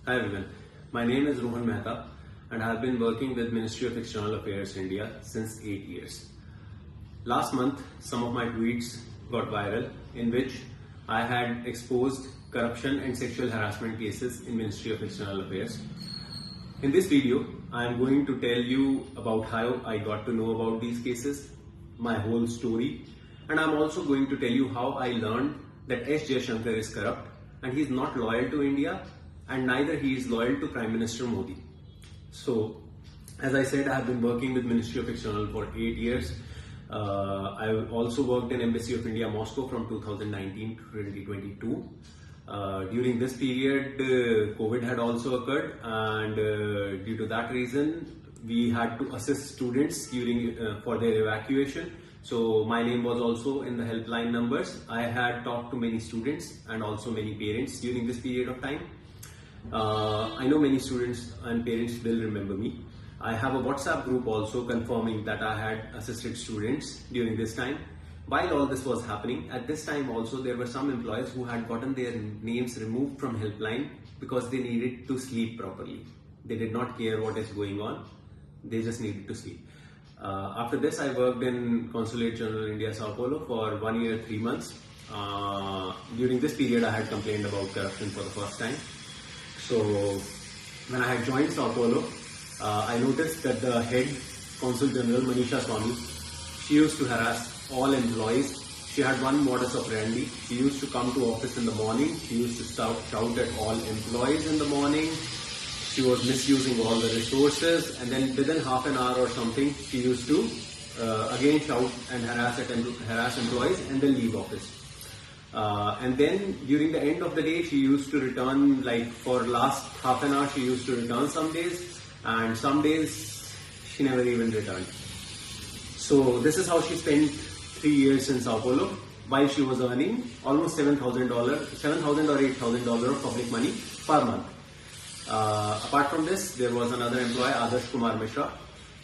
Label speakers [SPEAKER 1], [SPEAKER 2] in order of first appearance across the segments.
[SPEAKER 1] Hi everyone, my name is Rohan Mehta and I have been working with Ministry of External Affairs India since 8 years. Last month, some of my tweets got viral in which I had exposed corruption and sexual harassment cases in Ministry of External Affairs. In this video, I am going to tell you about how I got to know about these cases, my whole story, and I am also going to tell you how I learned that S. Jaishankar is corrupt and he is not loyal to India and neither he is loyal to Prime Minister Modi. So, as I said, I have been working with Ministry of External for 8 years. I also worked in Embassy of India, Moscow from 2019 to 2022. During this period, COVID had also occurred, and due to that reason, we had to assist students during for their evacuation. So my name was also in the helpline numbers. I had talked to many students and also many parents during this period of time. I know many students and parents will remember me. I have a WhatsApp group also confirming that I had assisted students during this time. While all this was happening, at this time also there were some employees who had gotten their names removed from helpline because they needed to sleep properly. They did not care what is going on. They just needed to sleep. After this, I worked in Consulate General India, Sao Paulo for 1 year, 3 months. During this period, I had complained about corruption for the first time. So, when I had joined Sao Paulo, I noticed that the head Consul General, Manisha Swamy, she used to harass all employees. She had one modus operandi. She used to come to office in the morning. She used to shout at all employees in the morning. She was misusing all the resources, and then within half an hour or something, she used to again shout and harass employees and then leave office. And then during the end of the day, she used to return, like for last half an hour, she used to return some days, and some days she never even returned. So this is how she spent 3 years in Sao Paulo, while she was earning almost $7,000 or $8,000 of public money per month. Apart from this, there was another employee, Adarsh Kumar Mishra,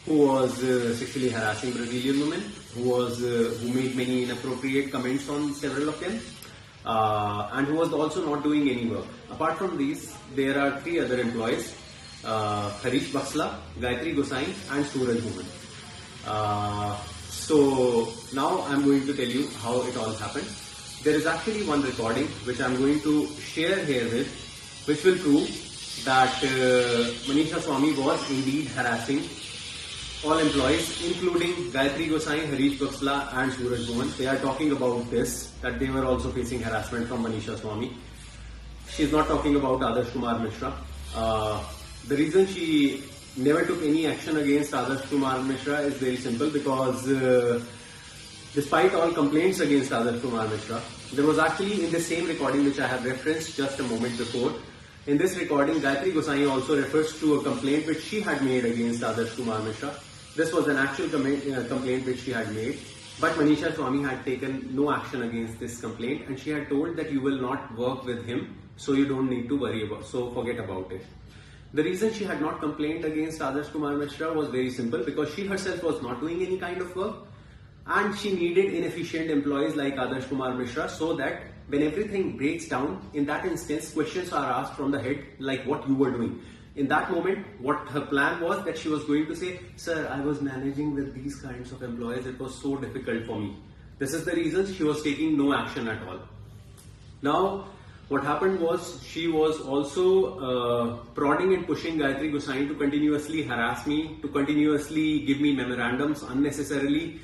[SPEAKER 1] who was sexually harassing Brazilian women, who made many inappropriate comments on several of them, and who was also not doing any work. Apart from these, there are 3 other employees, Harish Baksla, Gayatri Gosai, and Suraj Bhuman. So now I'm going to tell you how it all happened. There is actually one recording which I'm going to share here with, which will prove that Manisha Swamy was indeed harassing all employees, including Gayatri Gosai, Harish Baksla and Suraj Bhuman. They are talking about this, that they were also facing harassment from Manisha Swamy. She is not talking about Adarsh Kumar Mishra. The reason she never took any action against Adarsh Kumar Mishra is very simple, because despite all complaints against Adarsh Kumar Mishra, there was actually in the same recording which I have referenced just a moment before. In this recording, Gayatri Gosai also refers to a complaint which she had made against Adarsh Kumar Mishra. This was an actual complaint which she had made, but Manisha Swamy had taken no action against this complaint, and she had told that you will not work with him, so you don't need to worry about, so forget about it. The reason she had not complained against Adarsh Kumar Mishra was very simple, because she herself was not doing any kind of work, and she needed inefficient employees like Adarsh Kumar Mishra, so that when everything breaks down, in that instance, questions are asked from the head, like what you were doing. In that moment, what her plan was, that she was going to say, "Sir, I was managing with these kinds of employees, it was so difficult for me." This is the reason she was taking no action at all. Now, what happened was, she was also prodding and pushing Gayatri Gosai to continuously harass me, to continuously give me memorandums unnecessarily.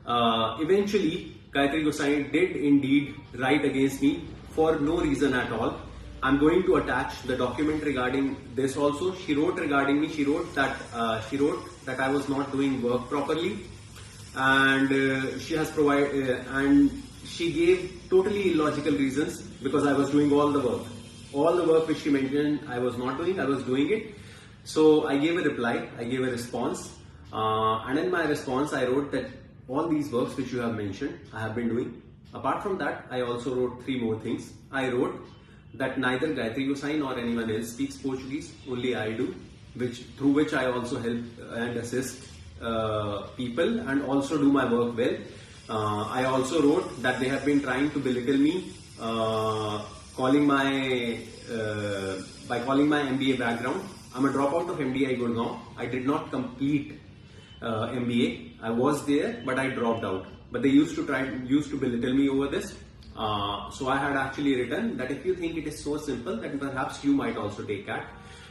[SPEAKER 1] Eventually, Gayatri Gosai did indeed write against me for no reason at all. I'm going to attach the document regarding this also. She wrote regarding me. She wrote that I was not doing work properly, and she has provided and she gave totally illogical reasons, because I was doing all the work. All the work which she mentioned I was not doing, I was doing it. So I gave a reply. I gave a response, and in my response I wrote that all these works which you have mentioned, I have been doing. Apart from that, I also wrote 3 more things. I wrote that neither Gayatri Gosai nor anyone else speaks Portuguese, only I do, through which I also help and assist people and also do my work well. I also wrote that they have been trying to belittle me, calling my by calling my MBA background. I'm a dropout of MDI Gurgaon. I did not complete MBA. I was there, but I dropped out. But they used to belittle me over this. So I had actually written that if you think it is so simple, then perhaps you might also take CAT.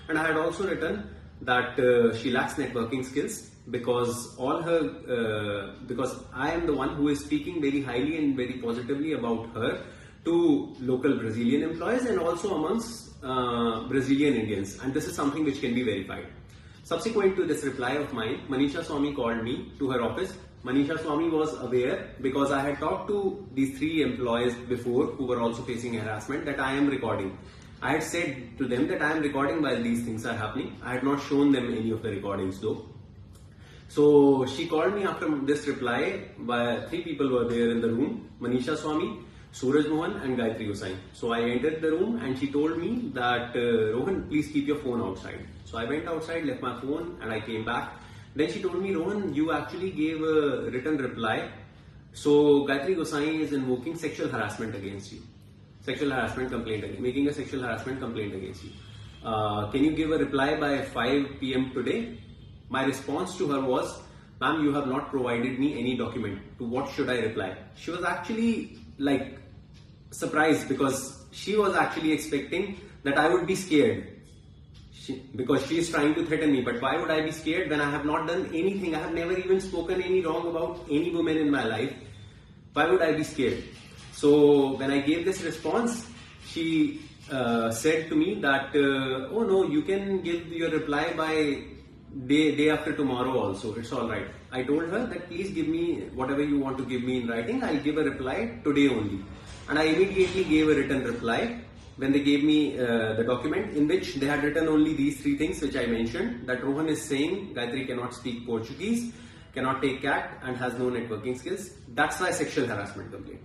[SPEAKER 1] And I had also written that she lacks networking skills because because I am the one who is speaking very highly and very positively about her to local Brazilian employees and also amongst Brazilian Indians, and this is something which can be verified. Subsequent to this reply of mine, Manisha Swamy called me to her office. Manisha Swamy was aware because I had talked to these 3 employees before who were also facing harassment that I am recording. I had said to them that I am recording while these things are happening. I had not shown them any of the recordings though. So she called me after this reply. 3 people were there in the room: Manisha Swamy, Suraj Mohan and Gayatri Gosai. So I entered the room and she told me that Rohan, please keep your phone outside. So I went outside, left my phone and I came back. Then she told me, Rohan, you actually gave a written reply. So Gayatri Gosai is invoking sexual harassment against you. Sexual harassment complaint, making a sexual harassment complaint against you. Can you give a reply by 5 p.m. today? My response to her was, ma'am, you have not provided me any document. To what should I reply? She was actually like surprised because she was actually expecting that I would be scared. Because she is trying to threaten me. But why would I be scared when I have not done anything? I have never even spoken any wrong about any woman in my life. Why would I be scared? So when I gave this response, she said to me that, oh no, you can give your reply by day after tomorrow also. It's all right. I told her that please give me whatever you want to give me in writing. I'll give a reply today only. And I immediately gave a written reply when they gave me the document in which they had written only these 3 things which I mentioned, that Rohan is saying Gayatri cannot speak Portuguese, cannot take CAT and has no networking skills. That's why sexual harassment complaint.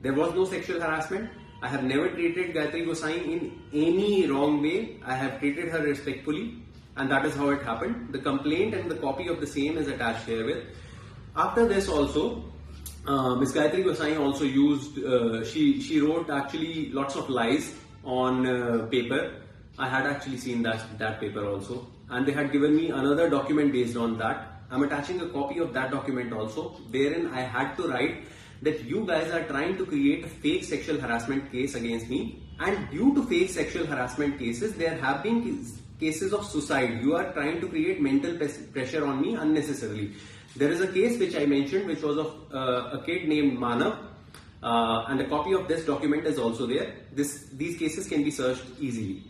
[SPEAKER 1] There was no sexual harassment. I have never treated Gayatri Gosai in any wrong way. I have treated her respectfully and that is how it happened. The complaint and the copy of the same is attached herewith. After this also, Ms. Gayatri Gosai also used, she wrote actually lots of lies on paper. I had actually seen that paper also, and they had given me another document based on that. I'm attaching a copy of that document also, wherein I had to write that you guys are trying to create a fake sexual harassment case against me, and due to fake sexual harassment cases, there have been cases of suicide. You are trying to create mental pressure on me unnecessarily. There is a case which I mentioned which was of a kid named Manav, and a copy of this document is also there. These cases can be searched easily.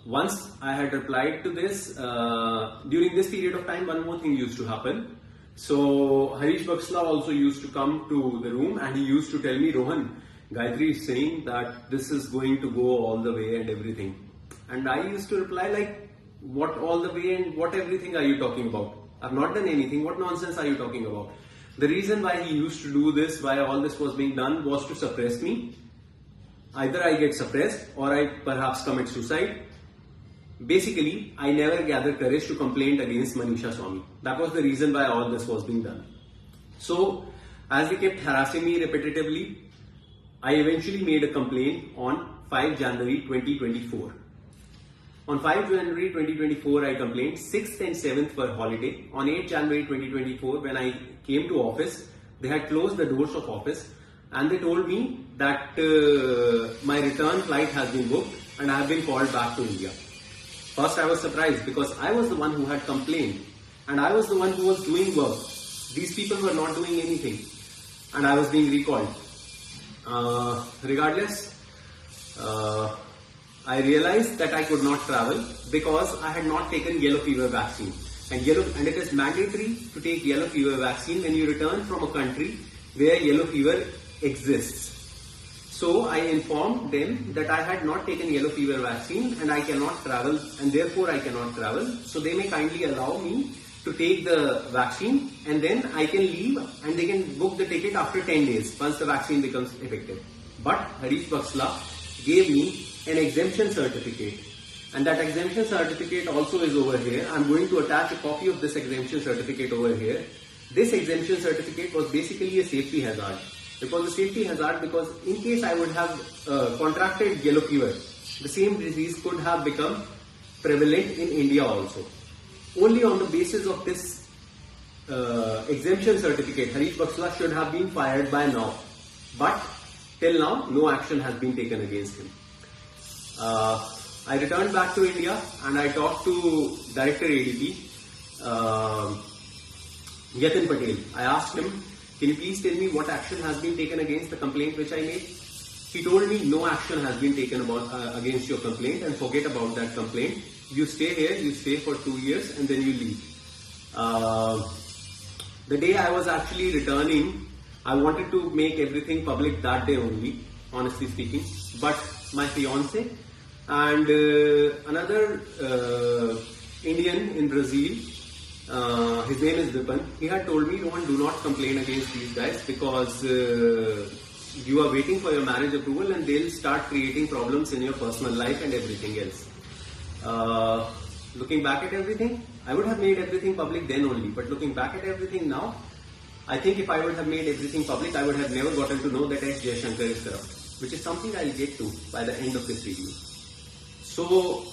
[SPEAKER 1] Once I had replied to this, during this period of time, one more thing used to happen. So Harish Baksla also used to come to the room and he used to tell me, Rohan, Gayatri is saying that this is going to go all the way and everything. And I used to reply like, what all the way and what everything are you talking about? I've not done anything. What nonsense are you talking about? The reason why he used to do this, why all this was being done, was to suppress me. Either I get suppressed or I perhaps commit suicide. Basically, I never gathered courage to complain against Manisha Swamy. That was the reason why all this was being done. So, as they kept harassing me repetitively, I eventually made a complaint on 5 January 2024. On 5 January 2024, I complained. 6th and 7th were holiday. On 8 January 2024, when I came to office, they had closed the doors of office and they told me that my return flight has been booked and I have been called back to India. First, I was surprised because I was the one who had complained and I was the one who was doing work. These people were not doing anything and I was being recalled. Regardless, I realized that I could not travel because I had not taken yellow fever vaccine. And it is mandatory to take yellow fever vaccine when you return from a country where yellow fever exists. So I informed them that I had not taken yellow fever vaccine and I cannot travel and therefore I cannot travel. So they may kindly allow me to take the vaccine and then I can leave and they can book the ticket after 10 days once the vaccine becomes effective. But Harish Baksla gave me an exemption certificate and that exemption certificate also is over here. I'm going to attach a copy of this exemption certificate over here. This exemption certificate was basically a safety hazard. It was a safety hazard because in case I would have contracted yellow fever, the same disease could have become prevalent in India also. Only on the basis of this exemption certificate, Harish Baksla should have been fired by now. But till now, no action has been taken against him. I returned back to India and I talked to Director ADP, Yatin Patel. I asked him, can you please tell me what action has been taken against the complaint which I made? He told me no action has been taken against your complaint and forget about that complaint. You stay here, you stay for 2 years and then you leave. The day I was actually returning, I wanted to make everything public that day only, honestly speaking. But my fiance and another Indian in Brazil, his name is Vipin, he had told me, Rohan, do not complain against these guys because you are waiting for your marriage approval and they'll start creating problems in your personal life and everything else. Looking back at everything, I would have made everything public then only. But looking back at everything now, I think if I would have made everything public, I would have never gotten to know that S. Jaishankar is corrupt, which is something I'll get to by the end of this video. So,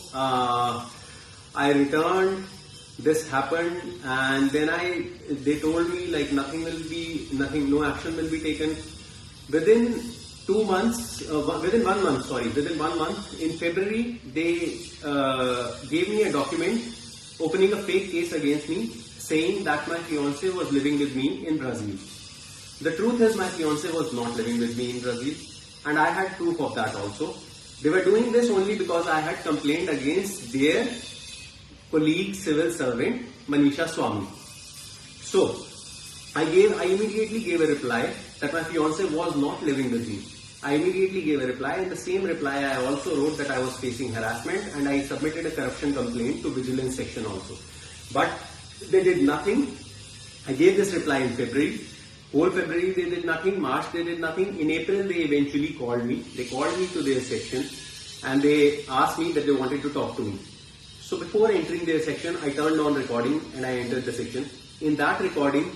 [SPEAKER 1] I returned, this happened, and then they told me like no action will be taken. Within 1 month, in February, they gave me a document opening a fake case against me, saying that my fiance was living with me in Brazil. The truth is my fiance was not living with me in Brazil, and I had proof of that also. They were doing this only because I had complained against their colleague civil servant Manisha Swamy. So I immediately gave a reply that my fiance was not living with me. I immediately gave a reply. In the same reply, I also wrote that I was facing harassment and I submitted a corruption complaint to Vigilance Section also. But they did nothing. I gave this reply in February. Whole February they did nothing. March they did nothing. In April they eventually called me. They called me to their section and they asked me that they wanted to talk to me. So before entering their section, I turned on recording and I entered the section. In that recording,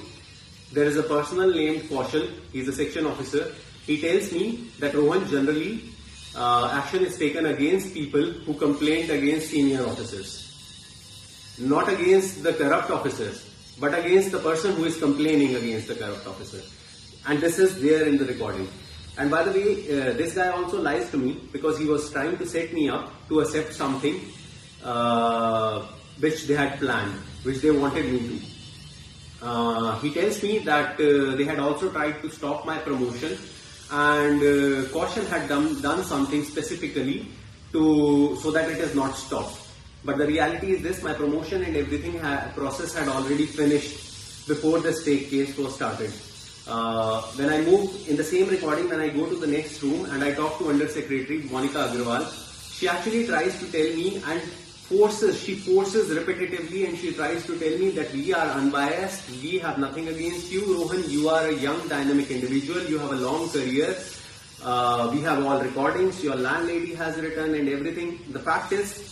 [SPEAKER 1] there is a person named Kaushal. He is a section officer. He tells me that Rohan, generally action is taken against people who complained against senior officers. Not against the corrupt officers, but against the person who is complaining against the corrupt officer. And this is there in the recording. And by the way, this guy also lies to me because he was trying to set me up to accept something which they had planned, which they wanted me to. He tells me that they had also tried to stop my promotion and Kaushal had done something specifically so that it is not stopped. But the reality is this, my promotion and everything process had already finished before the stake case was started. When I moved in the same recording, when I go to the next room and I talk to Under Secretary Monica Agrawal, she actually tries to tell me and she forces repetitively and she tries to tell me that we are unbiased, we have nothing against you, Rohan, you are a young dynamic individual, you have a long career, we have all recordings, your landlady has written and everything. The fact is,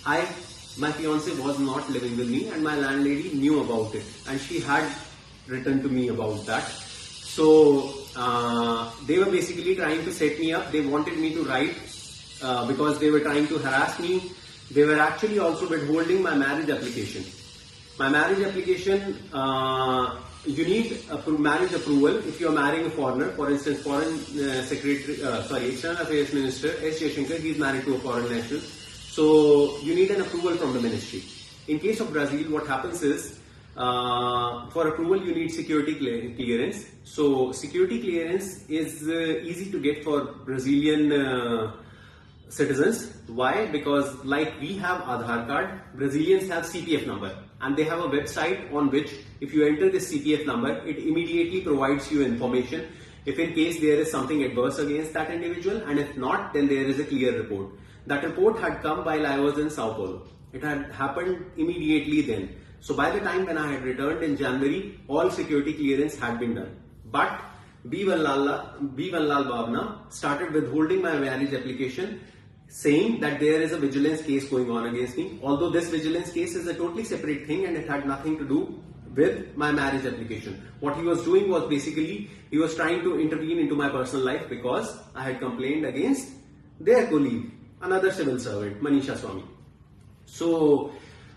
[SPEAKER 1] my fiance was not living with me and my landlady knew about it and she had written to me about that. So they were basically trying to set me up. They wanted me to write because they were trying to harass me. They were actually also withholding my marriage application. My marriage application, you need marriage approval if you are marrying a foreigner. For instance, External Affairs Minister S. Jaishankar, he is married to a foreign national. So you need an approval from the ministry. In case of Brazil, what happens is, for approval you need security clearance. So security clearance is easy to get for Brazilian citizens. Why? Because like we have Aadhaar card, Brazilians have CPF number and they have a website on which if you enter this CPF number, it immediately provides you information if in case there is something adverse against that individual, and if not, then there is a clear report. That report had come while I was in Sao Paulo. It had happened immediately then. So by the time when I had returned in January, all security clearance had been done. But Banwal Lal Bhavna started withholding my marriage application, saying that there is a vigilance case going on against me. Although this vigilance case is a totally separate thing and it had nothing to do with my marriage application. What he was doing was basically, he was trying to intervene into my personal life because I had complained against their colleague, another civil servant, Manisha Swamy. So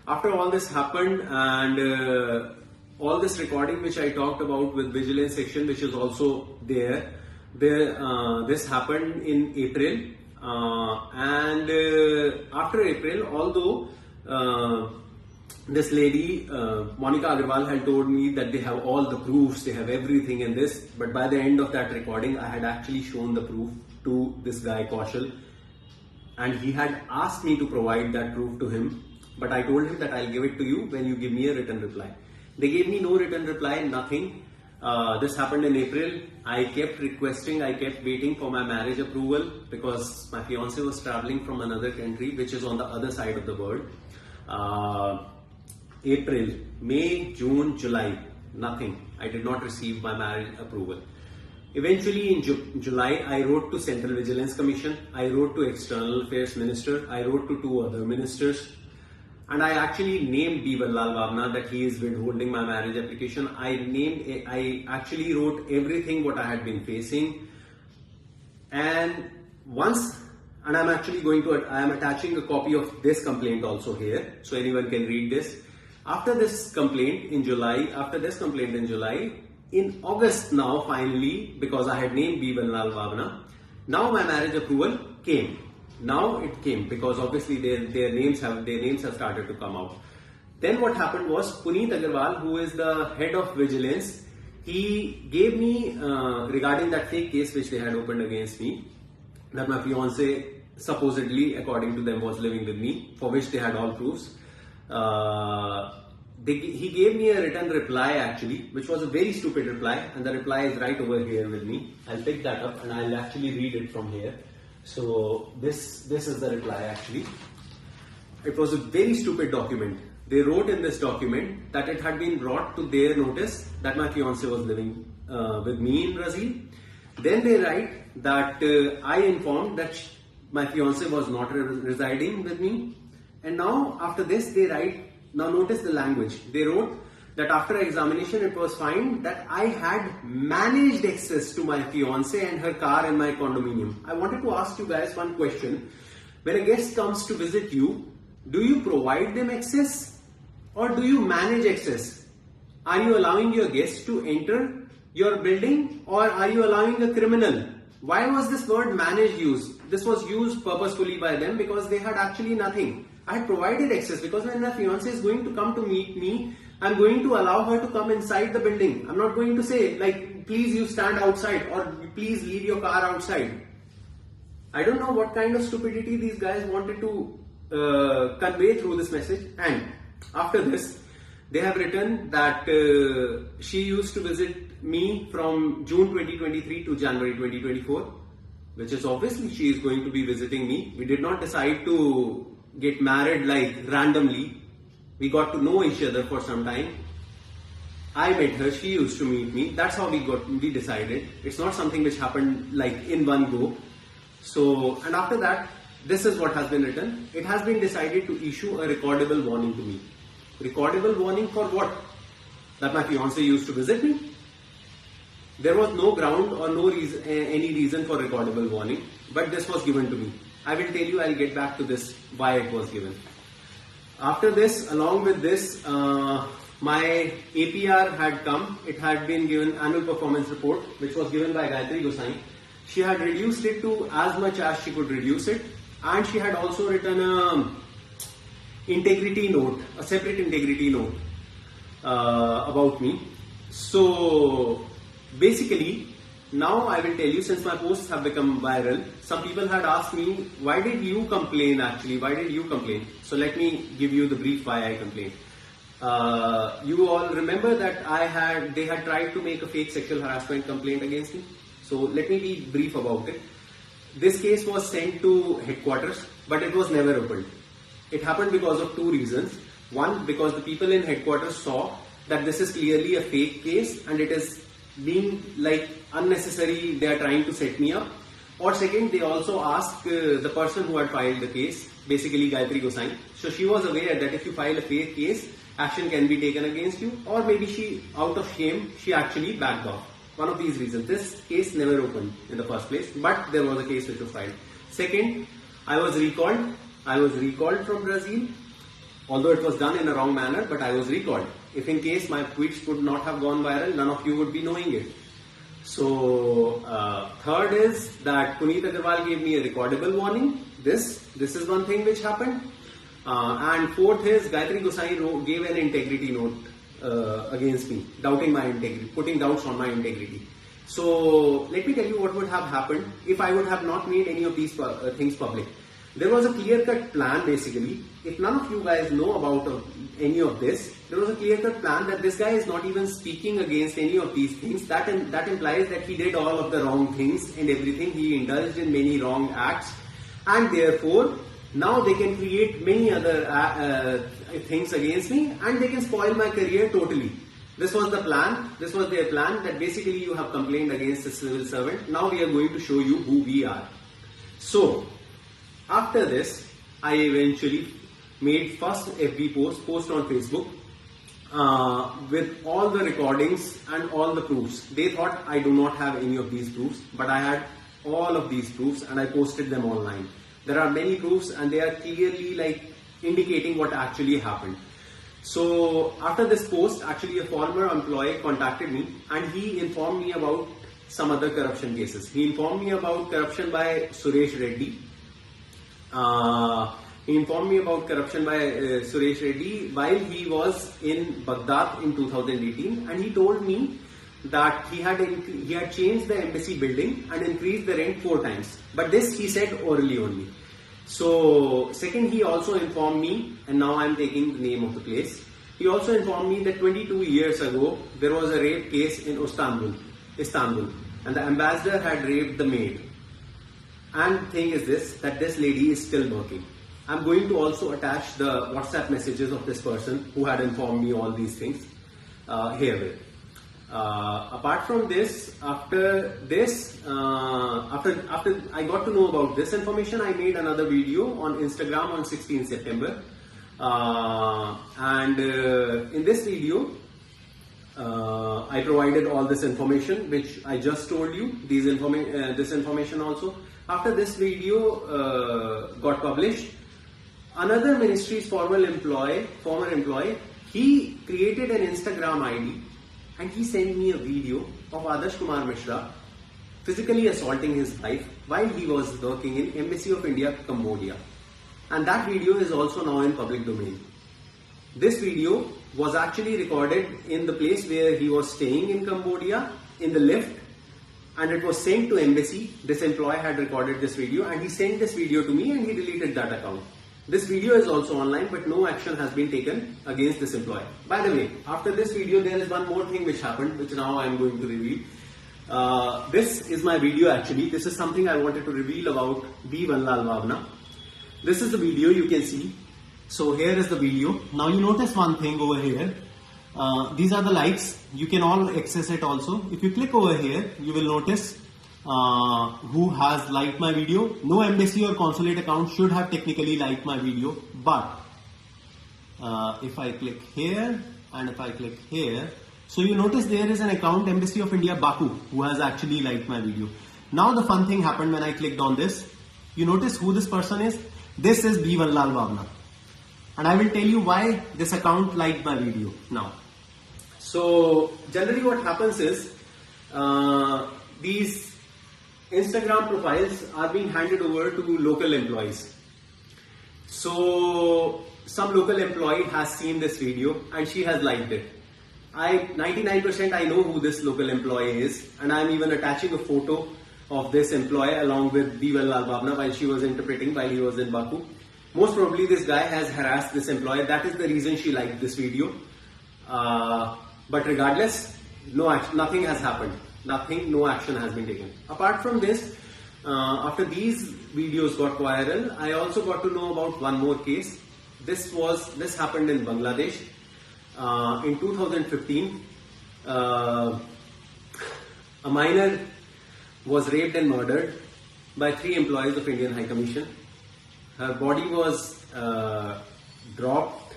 [SPEAKER 1] after all this happened, and all this recording which I talked about with vigilance section, which is also there, this happened in April, and after April, although this lady, Monica Agarwal, had told me that they have all the proofs, they have everything in this, but by the end of that recording, I had actually shown the proof to this guy Kaushal, and he had asked me to provide that proof to him, but I told him that I'll give it to you when you give me a written reply. They gave me no written reply, nothing. This happened in April. I kept requesting, I kept waiting for my marriage approval because my fiance was traveling from another country which is on the other side of the world. April, May, June, July, nothing. I did not receive my marriage approval. Eventually in July, I wrote to Central Vigilance Commission, I wrote to External Affairs Minister, I wrote to 2 other ministers, and I actually named Bimal Lal Bhavna that he is withholding my marriage application. I actually wrote everything what I had been facing, and I'm actually I am attaching a copy of this complaint also here, so anyone can read this. After this complaint in July, in August now finally, because I had named Bimal Lal Bhavna, now my marriage approval came. Now it came because obviously their names have started to come out. Then what happened was Puneet Agarwal, who is the head of vigilance, he gave me regarding that fake case which they had opened against me, that my fiance supposedly, according to them, was living with me, for which they had all proofs. He gave me a written reply actually, which was a very stupid reply, and the reply is right over here with me. I'll pick that up and I'll actually read it from here. So this is the reply actually. It was a very stupid document. They wrote in this document that it had been brought to their notice that my fiance was living with me in Brazil. Then they write that I informed that my fiance was not residing with me. And now after this they write, now notice the language. They wrote that after examination it was found that I had managed access to my fiance and her car in my condominium. I wanted to ask you guys one question. When a guest comes to visit you, do you provide them access or do you manage access? Are you allowing your guest to enter your building or are you allowing a criminal? Why was this word manage used? This was used purposefully by them because they had actually nothing. I had provided access because when my fiance is going to come to meet me, I'm going to allow her to come inside the building. I'm not going to say like, please you stand outside or please leave your car outside. I don't know what kind of stupidity these guys wanted to convey through this message. And after this, they have written that she used to visit me from June 2023 to January 2024, which is obviously she is going to be visiting me. We did not decide to get married like randomly. We got to know each other for some time. I met her, she used to meet me. That's how we decided. It's not something which happened like in one go. So, and after that, this is what has been written. It has been decided to issue a recordable warning to me. Recordable warning for what? That my fiance used to visit me? There was no ground or no reason, any reason for recordable warning, but this was given to me. I will tell you, I'll get back to this, why it was given. After this, along with this, my APR had come. It had been given annual performance report, which was given by Gayatri Gosai. She had reduced it to as much as she could reduce it, and she had also written a integrity note, a separate integrity note about me. So basically, now I will tell you, since my posts have become viral, some people had asked me, why did you complain actually? Why did you complain? So let me give you the brief why I complained. You all remember that they had tried to make a fake sexual harassment complaint against me. So let me be brief about it. This case was sent to headquarters, but it was never opened. It happened because of 2 reasons. One, because the people in headquarters saw that this is clearly a fake case and it is being like unnecessary, they are trying to set me up. Or second, they also asked the person who had filed the case, basically Gayatri Gosai. So she was aware that if you file a fake case, action can be taken against you, or maybe she, out of shame, she actually backed off. One of these reasons. This case never opened in the first place, but there was a case which was filed. Second, I was recalled. I was recalled from Brazil, although it was done in a wrong manner, but I was recalled. If in case my tweets would not have gone viral, none of you would be knowing it. So, third is that Puneet Agarwal gave me a recordable warning. This is one thing which happened. And fourth is Gayatri Gosai gave an integrity note against me, doubting my integrity, putting doubts on my integrity. So, let me tell you what would have happened if I would have not made any of these things public. There was a clear-cut plan basically. If none of you guys know about any of this, there was a clear-cut plan that this guy is not even speaking against any of these things. That implies that he did all of the wrong things and everything. He indulged in many wrong acts, and therefore now they can create many other things against me, and they can spoil my career totally. This was the plan. This was their plan, that basically you have complained against a civil servant. Now we are going to show you who we are. So, after this, I eventually made first FB post on Facebook with all the recordings and all the proofs. They thought I do not have any of these proofs, but I had all of these proofs and I posted them online. There are many proofs and they are clearly like indicating what actually happened. So after this post, actually a former employee contacted me and he informed me about some other corruption cases. He informed me about corruption by Suresh Reddy. He informed me about corruption by Suresh Reddy while he was in Baghdad in 2018, and he told me that he had changed the embassy building and increased the rent 4 times. But this he said orally only. So second, he also informed me, and now I am taking the name of the place. He also informed me that 22 years ago there was a rape case in Istanbul, and the ambassador had raped the maid. And the thing is this, that this lady is still working. I'm going to also attach the WhatsApp messages of this person who had informed me all these things herewith. Apart from this, after I got to know about this information, I made another video on Instagram on 16 September. In this video, I provided all this information which I just told you, this information also. After this video got published, another ministry's former employee, he created an Instagram ID and he sent me a video of Adarsh Kumar Mishra physically assaulting his wife while he was working in Embassy of India, Cambodia. And that video is also now in public domain. This video was actually recorded in the place where he was staying in Cambodia, in the lift, and it was sent to embassy. This employee had recorded this video and he sent this video to me and he deleted that account. This video is also online, but no action has been taken against this employee. By the way, after this video there is one more thing which happened, which now I am going to reveal. This is my video actually. This is something I wanted to reveal about B. Banlal Bhavna. This is the video you can see. So here is the video. Now you notice one thing over here. These are the likes. You can all access it also. If you click over here, you will notice who has liked my video. No embassy or consulate account should have technically liked my video. But if I click here and if I click here, so you notice there is an account, Embassy of India, Baku, who has actually liked my video. Now the fun thing happened when I clicked on this. You notice who this person is? This is B. Banlal Bhavna. And I will tell you why this account liked my video now. So generally what happens is these Instagram profiles are being handed over to local employees. So some local employee has seen this video and she has liked it. 99% I know who this local employee is, and I am even attaching a photo of this employee along with B. Banlal Bhavna while she was interpreting while he was in Baku. Most probably this guy has harassed this employee. That is the reason she liked this video. But regardless, nothing has happened. No action has been taken. Apart from this, after these videos got viral, I also got to know about one more case. This happened in Bangladesh. In 2015, a minor was raped and murdered by 3 employees of Indian High Commission. Her body was dropped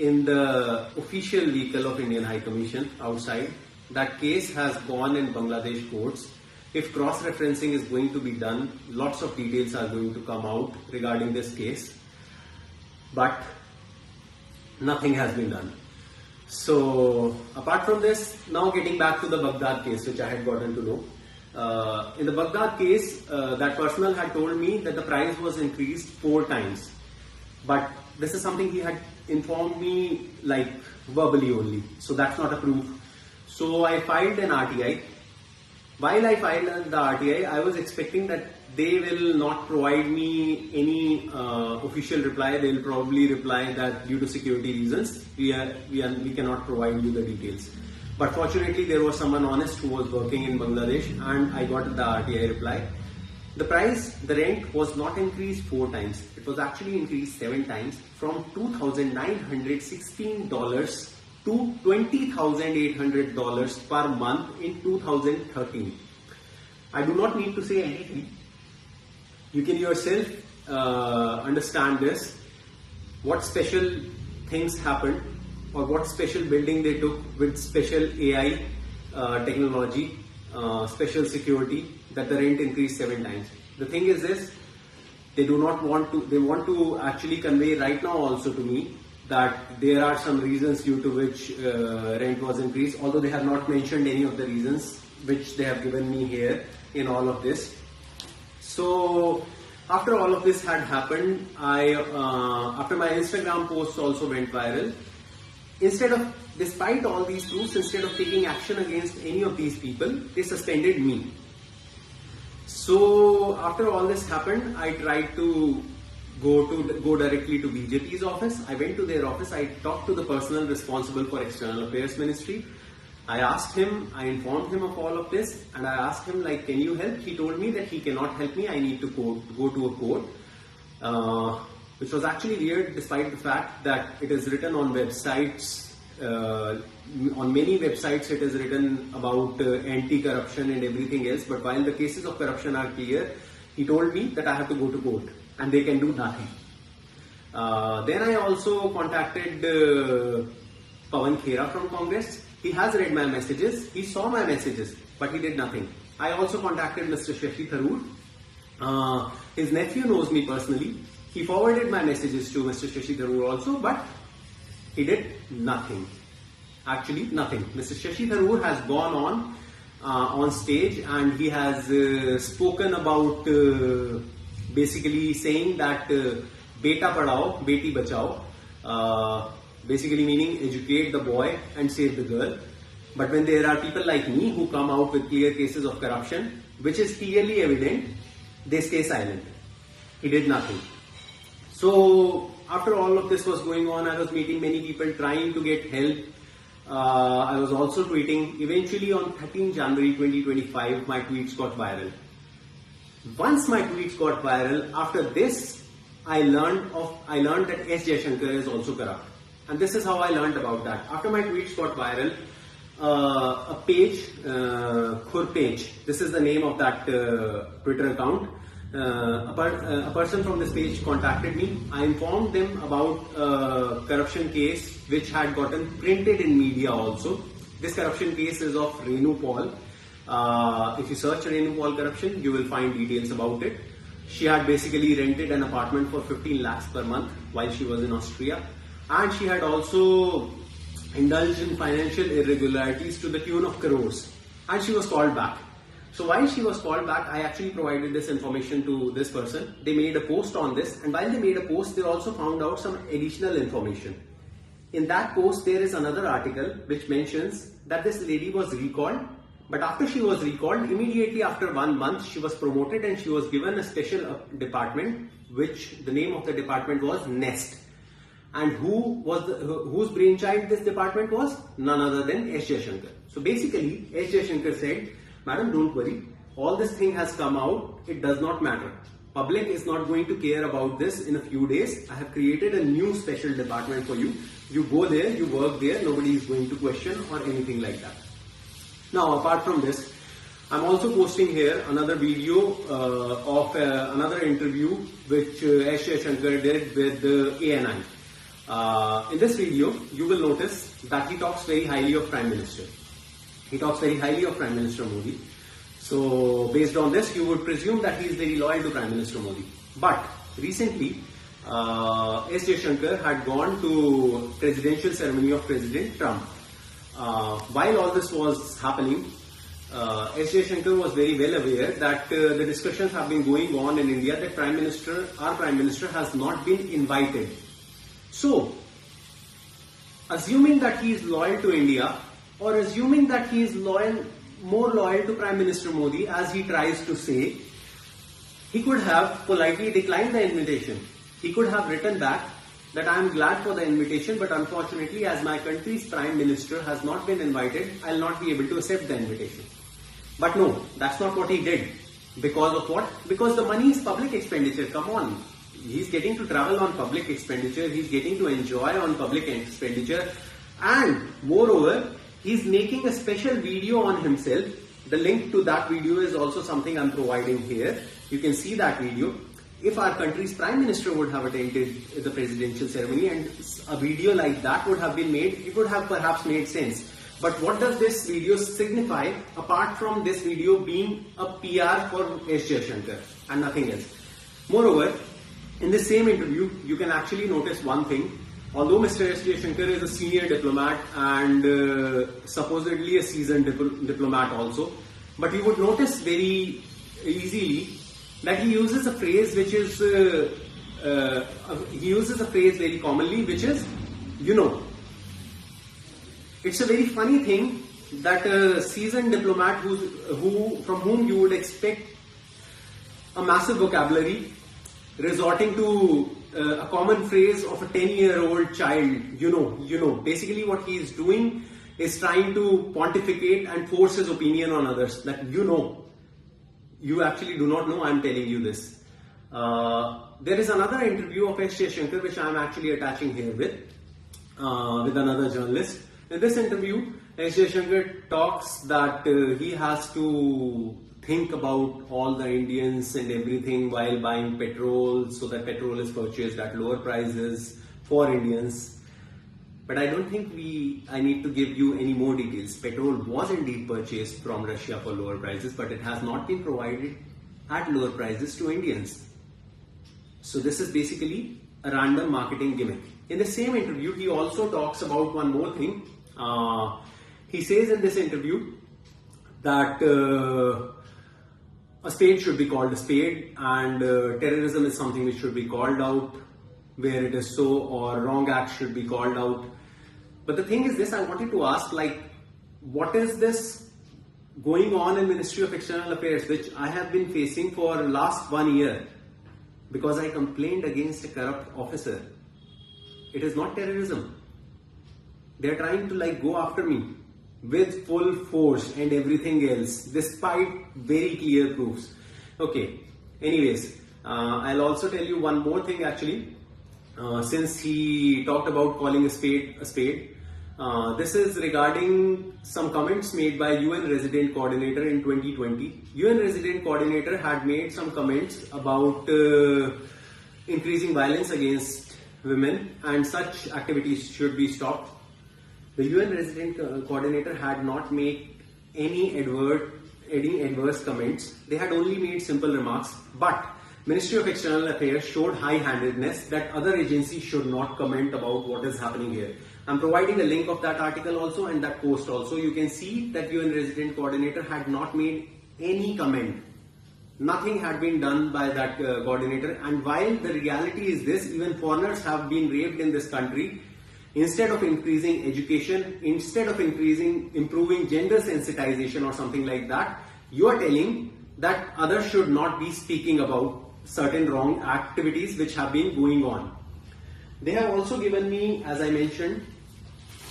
[SPEAKER 1] in the official vehicle of Indian High Commission outside. That case has gone in Bangladesh courts. If cross-referencing is going to be done, lots of details are going to come out regarding this case. But nothing has been done. So apart from this, now getting back to the Baghdad case, which I had gotten to know. In the Baghdad case, that personal had told me that the price was increased 4 times. But this is something he had informed me like verbally only. So that's not a proof. So I filed an RTI. While I filed the RTI, I was expecting that they will not provide me any official reply. They will probably reply that due to security reasons, we cannot provide you the details. But fortunately, there was someone honest who was working in Bangladesh, and I got the RTI reply. The price, the rent was not increased 4 times. It was actually increased 7 times, from $2,916 to $20,800 per month in 2013. I do not need to say anything. You can yourself understand this. What special things happened, or what special building they took with special AI technology, special security, that the rent increased 7 times. The thing is this, they want to actually convey right now also to me that there are some reasons due to which rent was increased, although they have not mentioned any of the reasons which they have given me here in all of this. So after all of this had happened, after my Instagram posts also went viral, despite all these proofs, instead of taking action against any of these people, they suspended me. So after all this happened, I tried to go directly to BJP's office. I went to their office. I talked to the person responsible for External Affairs Ministry. I asked him, I informed him of all of this, and I asked him, like, can you help? He told me that he cannot help me. I need to go to a court, which was actually weird, despite the fact that it is written on websites. On many websites it is written about anti-corruption and everything else, but while the cases of corruption are clear, he told me that I have to go to court and they can do nothing. Then I also contacted Pawan Khera from Congress. He has read my messages, he saw my messages, but he did nothing. I also contacted Mr. Shashi Tharoor. His nephew knows me personally. He forwarded my messages to Mr. Shashi Tharoor also, but he did nothing. Actually, nothing. Mr. Shashi Tharoor has gone on stage and he has spoken about basically saying that Beta Padhao, Beti Bachao, basically meaning educate the boy and save the girl. But when there are people like me who come out with clear cases of corruption, which is clearly evident, they stay silent. He did nothing. So after all of this was going on, I was meeting many people trying to get help. I was also tweeting. Eventually on 13 January 2025, my tweets got viral. Once my tweets got viral, after this, I learned that S. Jaishankar is also corrupt. And this is how I learned about that. After my tweets got viral, a page, Khur page, this is the name of that Twitter account. A person from this page contacted me. I informed them about a corruption case which had gotten printed in media also. This corruption case is of Renu Paul. If you search Renu Paul corruption, you will find details about it. She had basically rented an apartment for 15 lakhs per month while she was in Austria. And she had also indulged in financial irregularities to the tune of crores. And she was called back. So while she was called back, I actually provided this information to this person. They made a post on this, and while they made a post, they also found out some additional information. In that post, there is another article which mentions that this lady was recalled, but after she was recalled, immediately after 1 month, she was promoted and she was given a special department, which the name of the department was NEST. And whose brainchild this department was? None other than S. Jaishankar. So basically, S. Jaishankar said, Madam, don't worry. All this thing has come out. It does not matter. Public is not going to care about this in a few days. I have created a new special department for you. You go there, you work there. Nobody is going to question or anything like that. Now, apart from this, I'm also posting here another video of another interview which S. Jaishankar did with ANI. In this video, you will notice that he talks very highly of Prime Minister. He talks very highly of Prime Minister Modi. So, based on this, you would presume that he is very loyal to Prime Minister Modi. But recently, S. Jaishankar had gone to presidential ceremony of President Trump. While all this was happening, S. Jaishankar was very well aware that the discussions have been going on in India that our Prime Minister has not been invited. So, assuming that he is loyal to India, or assuming that he is more loyal to Prime Minister Modi, as he tries to say, he could have politely declined the invitation. He could have written back that I am glad for the invitation, but unfortunately, as my country's Prime Minister has not been invited, I will not be able to accept the invitation. But no, that's not what he did. Because of what? Because the money is public expenditure. Come on. He's getting to travel on public expenditure. He's getting to enjoy on public expenditure. And moreover, he's making a special video on himself. The link to that video is also something I'm providing here. You can see that video. If our country's Prime Minister would have attended the presidential ceremony and a video like that would have been made, it would have perhaps made sense. But what does this video signify apart from this video being a PR for S. Jaishankar and nothing else? Moreover, in the same interview, you can actually notice one thing. Although Mr. S. Jaishankar is a senior diplomat and supposedly a seasoned diplomat also, but you would notice very easily that he uses a phrase which is, he uses a phrase very commonly, which is, you know. It's a very funny thing that a seasoned diplomat from whom you would expect a massive vocabulary, resorting to a common phrase of a 10-year-old child, you know. Basically what he is doing is trying to pontificate and force his opinion on others, that you know. You actually do not know, I am telling you this. There is another interview of S. Jaishankar which I am actually attaching here with another journalist. In this interview, S. Jaishankar talks that he has to think about all the Indians and everything while buying petrol, so that petrol is purchased at lower prices for Indians. But I don't think I need to give you any more details. Petrol was indeed purchased from Russia for lower prices, but it has not been provided at lower prices to Indians. So this is basically a random marketing gimmick. In the same interview, he also talks about one more thing. He says in this interview that a spade should be called a spade, and terrorism is something which should be called out where it is so, or wrong acts should be called out. But the thing is this, I wanted to ask, what is this going on in Ministry of External Affairs, which I have been facing for last 1 year, because I complained against a corrupt officer. It is not terrorism. They are trying to go after me with full force and everything else, despite very clear proofs. Okay, anyways, I'll also tell you one more thing actually. Since he talked about calling a spade a spade, this is regarding some comments made by UN Resident Coordinator in 2020. UN Resident Coordinator had made some comments about increasing violence against women, and such activities should be stopped. The UN Resident Coordinator had not made any adverse comments. They had only made simple remarks, but Ministry of External Affairs showed high-handedness that other agencies should not comment about what is happening here. I'm providing a link of that article also and that post also. You can see that UN Resident Coordinator had not made any comment. Nothing had been done by that coordinator. And while the reality is this, even foreigners have been raped in this country. Instead of increasing education, instead of improving gender sensitization or something like that, you are telling that others should not be speaking about certain wrong activities which have been going on. They have also given me, as I mentioned,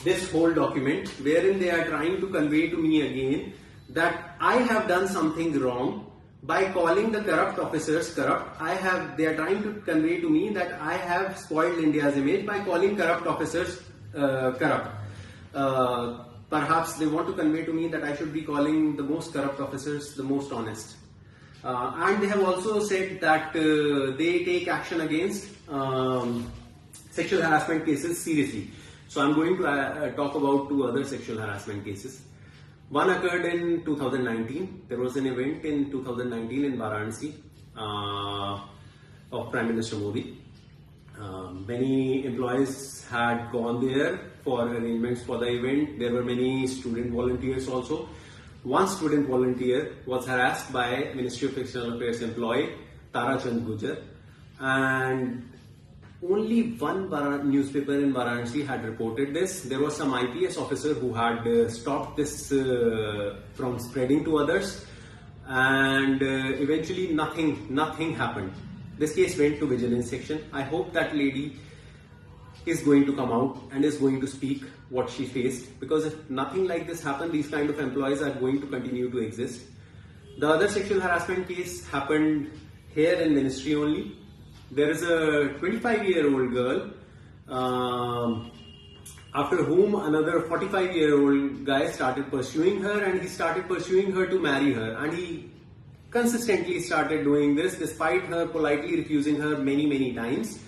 [SPEAKER 1] this whole document wherein they are trying to convey to me again that I have done something wrong by calling the corrupt officers corrupt. They are trying to convey to me that I have spoiled India's image by calling corrupt officers corrupt. Perhaps they want to convey to me that I should be calling the most corrupt officers the most honest. And they have also said that they take action against sexual harassment cases seriously. So I'm going to talk about 2 other sexual harassment cases. One occurred in 2019. There was an event in 2019 in Varanasi of Prime Minister Modi. Many employees had gone there for arrangements for the event. There were many student volunteers also. One student volunteer was harassed by Ministry of External Affairs employee Tara Chand Gujar, and only one newspaper in Varanasi had reported this. There was some IPS officer who had stopped this from spreading to others, and eventually nothing happened. This case went to vigilance section. I hope that lady is going to come out and is going to speak what she faced, because if nothing like this happened, these kind of employees are going to continue to exist. The other sexual harassment case happened here in ministry only. There is a 25-year-old girl after whom another 45-year-old guy started pursuing her, and he started pursuing her to marry her, and he consistently started doing this despite her politely refusing her many times.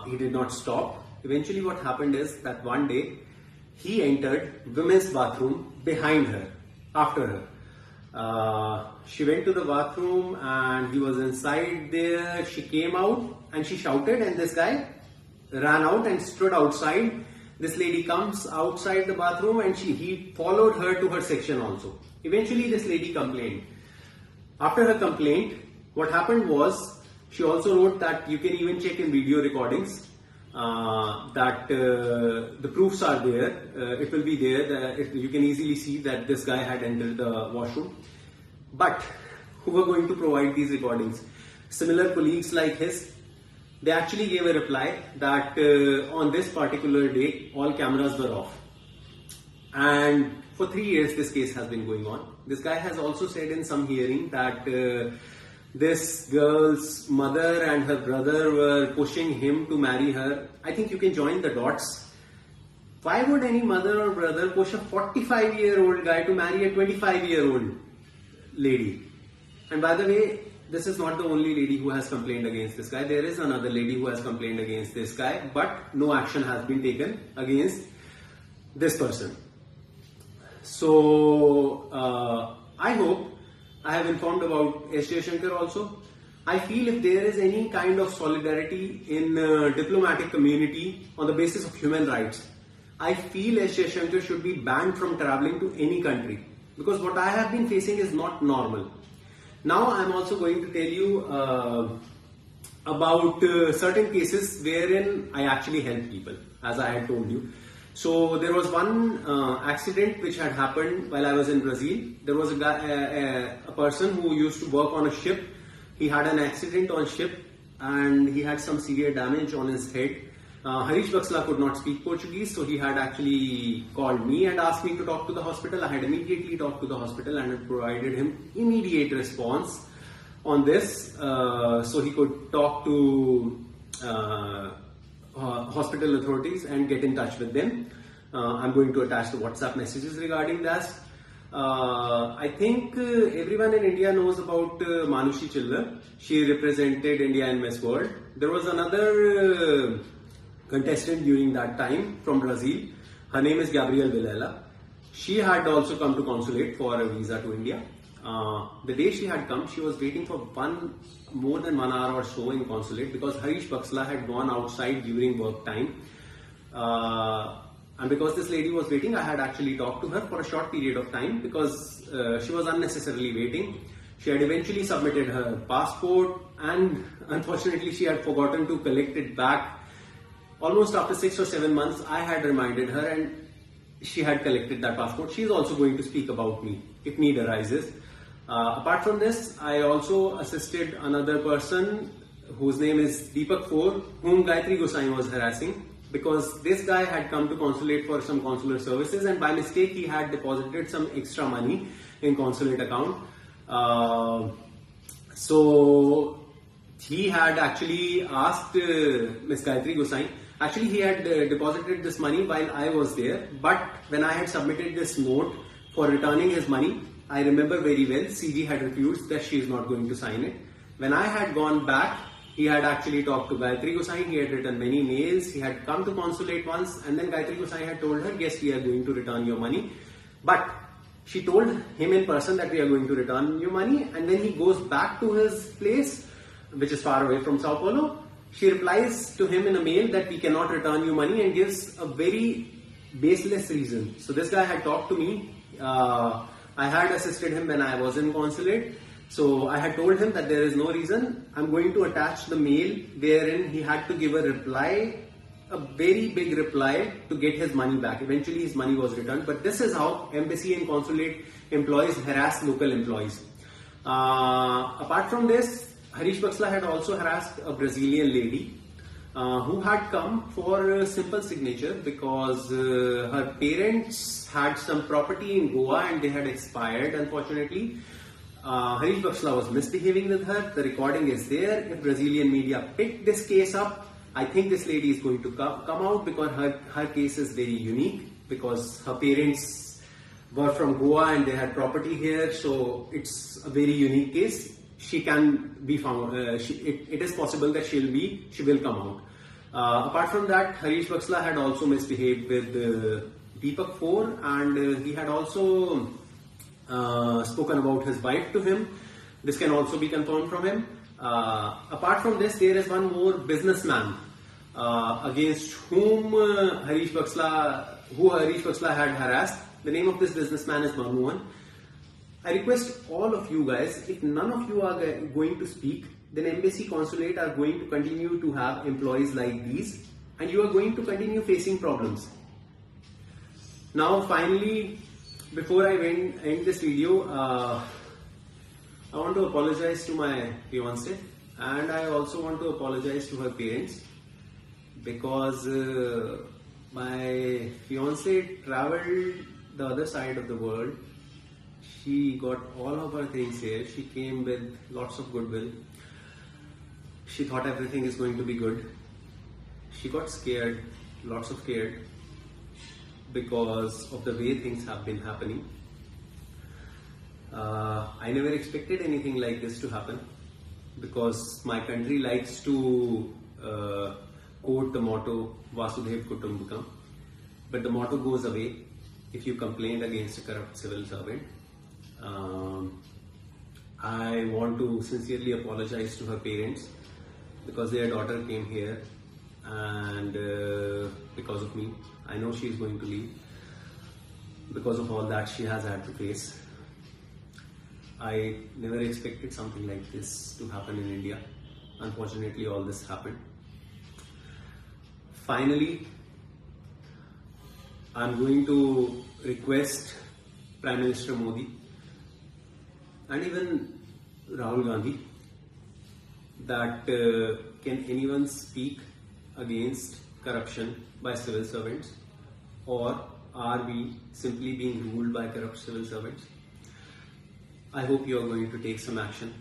[SPEAKER 1] He did not stop. Eventually what happened is that one day he entered women's bathroom behind her, after her. She went to the bathroom and he was inside there. She came out and she shouted, and this guy ran out and stood outside. This lady comes outside the bathroom and he followed her to her section also. Eventually this lady complained. After her complaint, what happened was, she also wrote that you can even check in video recordings that the proofs are there. It will be there. You can easily see that this guy had entered the washroom. But who were going to provide these recordings? Similar colleagues like his. They actually gave a reply that on this particular day, all cameras were off. And for 3 years, this case has been going on. This guy has also said in some hearing that this girl's mother and her brother were pushing him to marry her. I think you can join the dots. Why would any mother or brother push a 45-year-old guy to marry a 25-year-old lady? And by the way, this is not the only lady who has complained against this guy. There is another lady who has complained against this guy, but no action has been taken against this person. So, I hope I have informed about S. Jaishankar also. I feel if there is any kind of solidarity in diplomatic community on the basis of human rights, I feel S. Jaishankar should be banned from traveling to any country, because what I have been facing is not normal. Now I am also going to tell you about certain cases wherein I actually help people, as I had told you. So there was one accident which had happened while I was in Brazil. There was a person who used to work on a ship. He had an accident on ship and he had some severe damage on his head. Harish Baksla could not speak Portuguese, so he had actually called me and asked me to talk to the hospital. I had immediately talked to the hospital and provided him immediate response on this, so he could talk to hospital authorities and get in touch with them. I'm going to attach the WhatsApp messages regarding that. I think everyone in India knows about Manushi Chillar. She represented India in Miss World. There was another contestant during that time from Brazil. Her name is Gabrielle Vilela. She had also come to consulate for a visa to India. The day she had come, she was waiting for more than 1 hour or so in consulate, because Harish Baksla had gone outside during work time. And because this lady was waiting, I had actually talked to her for a short period of time, because she was unnecessarily waiting. She had eventually submitted her passport, and unfortunately she had forgotten to collect it back. Almost after 6 or 7 months, I had reminded her and she had collected that passport. She is also going to speak about me if need arises. Apart from this, I also assisted another person whose name is Deepak Kaur, whom Gayatri Gosai was harassing, because this guy had come to consulate for some consular services and by mistake he had deposited some extra money in consulate account. So he had actually asked Ms. Gayatri Gosai. Actually, he had deposited this money while I was there, but when I had submitted this note for returning his money, I remember very well, CG had refused that she is not going to sign it. When I had gone back He had actually talked to Gayatri Gosai, he had written many mails, he had come to consulate once, and then Gayatri Gosai had told her, yes, we are going to return your money. But she told him in person that we are going to return your money, and when he goes back to his place, which is far away from Sao Paulo, she replies to him in a mail that we cannot return you money and gives a very baseless reason. So this guy had talked to me. I had assisted him when I was in consulate. So I had told him that there is no reason. I'm going to attach the mail wherein he had to give a reply, a very big reply to get his money back. Eventually his money was returned. But this is how embassy and consulate employees harass local employees. Apart from this, Harish Baksla had also harassed a Brazilian lady who had come for a simple signature because her parents had some property in Goa and they had expired, unfortunately. Harish Baksla was misbehaving with her. The recording is there. If Brazilian media picked this case up, I think this lady is going to come out because her case is very unique because her parents were from Goa and they had property here. So it's a very unique case. She can be found. It is possible that she will come out. Apart from that, Harish Baksla had also misbehaved with Deepak Four, and he had also spoken about his wife to him. This can also be confirmed from him. Apart from this, there is one more businessman against whom Harish Baksla had harassed. The name of this businessman is Manmohan. I request all of you guys, if none of you are going to speak, then embassy consulate are going to continue to have employees like these, and you are going to continue facing problems. Now finally, before I end this video, I want to apologize to my fiancée, and I also want to apologize to her parents because my fiancée traveled the other side of the world. She got all of her things here. She came with lots of goodwill. She thought everything is going to be good. She got scared, lots of scared, because of the way things have been happening. I never expected anything like this to happen because my country likes to quote the motto Vasudhaiva Kutumbakam, but the motto goes away if you complain against a corrupt civil servant. I want to sincerely apologize to her parents because their daughter came here and because of me. I know she is going to leave because of all that she has had to face. I never expected something like this to happen in India. Unfortunately, all this happened. Finally, I'm going to request Prime Minister Modi and even Rahul Gandhi that can anyone speak against corruption by civil servants, or are we simply being ruled by corrupt civil servants? I hope you are going to take some action.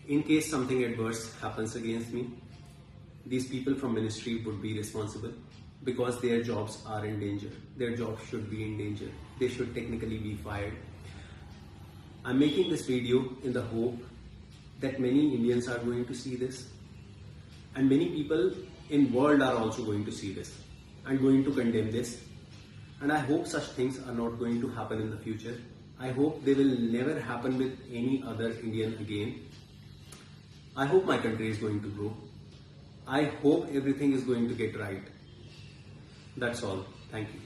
[SPEAKER 1] In case something adverse happens against me, these people from ministry would be responsible because their jobs are in danger. Their jobs should be in danger. They should technically be fired. I'm making this video in the hope that many Indians are going to see this, and many people in world are also going to see this and going to condemn this. And I hope such things are not going to happen in the future. I hope they will never happen with any other Indian again. I hope my country is going to grow. I hope everything is going to get right. That's all. Thank you.